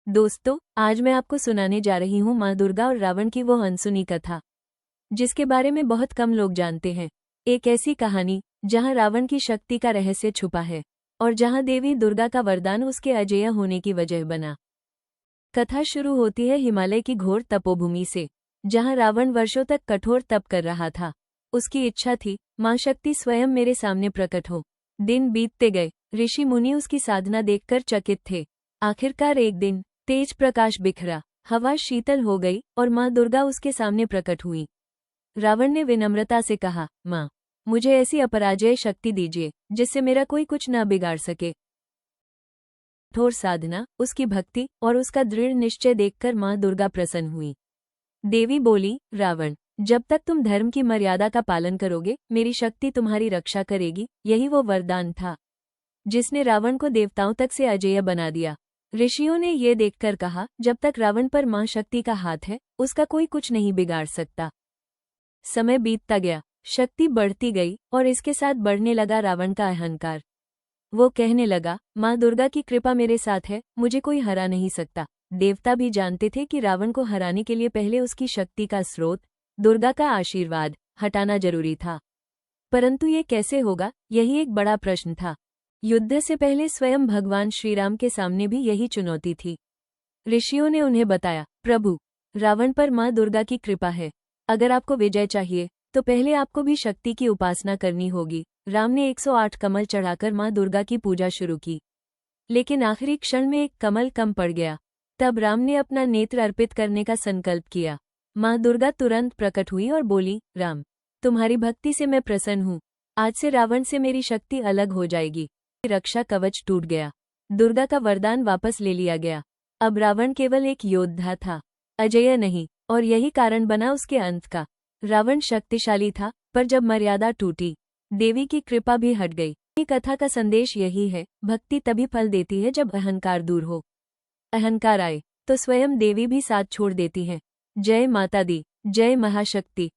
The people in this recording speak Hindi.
दोस्तों, आज मैं आपको सुनाने जा रही हूँ माँ दुर्गा और रावण की वो अनसुनी कथा, जिसके बारे में बहुत कम लोग जानते हैं। एक ऐसी कहानी जहाँ रावण की शक्ति का रहस्य छुपा है और जहाँ देवी दुर्गा का वरदान उसके अजेय होने की वजह बना। कथा शुरू होती है हिमालय की घोर तपोभूमि से, जहाँ रावण वर्षों तक कठोर तप कर रहा था। उसकी इच्छा थी माँ शक्ति स्वयं मेरे सामने प्रकट हो। दिन बीतते गए, ऋषि मुनि उसकी साधना देखकर चकित थे। आखिरकार एक दिन तेज प्रकाश बिखरा, हवा शीतल हो गई और माँ दुर्गा उसके सामने प्रकट हुई। रावण ने विनम्रता से कहा, माँ, मुझे ऐसी अपराजेय शक्ति दीजिए जिससे मेरा कोई कुछ न बिगाड़ सके। कठोर साधना, उसकी भक्ति और उसका दृढ़ निश्चय देखकर माँ दुर्गा प्रसन्न हुई। देवी बोली, रावण, जब तक तुम धर्म की मर्यादा का पालन करोगे, मेरी शक्ति तुम्हारी रक्षा करेगी। यही वो वरदान था जिसने रावण को देवताओं तक से अजेय बना दिया। ऋषियों ने ये देखकर कहा, जब तक रावण पर मां शक्ति का हाथ है, उसका कोई कुछ नहीं बिगाड़ सकता। समय बीतता गया, शक्ति बढ़ती गई और इसके साथ बढ़ने लगा रावण का अहंकार। वो कहने लगा, माँ दुर्गा की कृपा मेरे साथ है, मुझे कोई हरा नहीं सकता। देवता भी जानते थे कि रावण को हराने के लिए पहले उसकी शक्ति का स्रोत, दुर्गा का आशीर्वाद, हटाना जरूरी था। परंतु ये कैसे होगा, यही एक बड़ा प्रश्न था। युद्ध से पहले स्वयं भगवान श्रीराम के सामने भी यही चुनौती थी। ऋषियों ने उन्हें बताया, प्रभु, रावण पर माँ दुर्गा की कृपा है। अगर आपको विजय चाहिए तो पहले आपको भी शक्ति की उपासना करनी होगी। राम ने 108 कमल चढ़ाकर माँ दुर्गा की पूजा शुरू की, लेकिन आखिरी क्षण में एक कमल कम पड़ गया। तब राम ने अपना नेत्र अर्पित करने का संकल्प किया। माँ दुर्गा तुरंत प्रकट हुई और बोली, राम, तुम्हारी भक्ति से मैं प्रसन्न हूँ। आज से रावण से मेरी शक्ति अलग हो जाएगी। रक्षा कवच टूट गया, दुर्गा का वरदान वापस ले लिया गया। अब रावण केवल एक योद्धा था, अजेय नहीं, और यही कारण बना उसके अंत का। रावण शक्तिशाली था, पर जब मर्यादा टूटी, देवी की कृपा भी हट गई। ये कथा का संदेश यही है, भक्ति तभी फल देती है जब अहंकार दूर हो। अहंकार आए तो स्वयं देवी भी साथ छोड़ देती है। जय माता दी, जय महाशक्ति।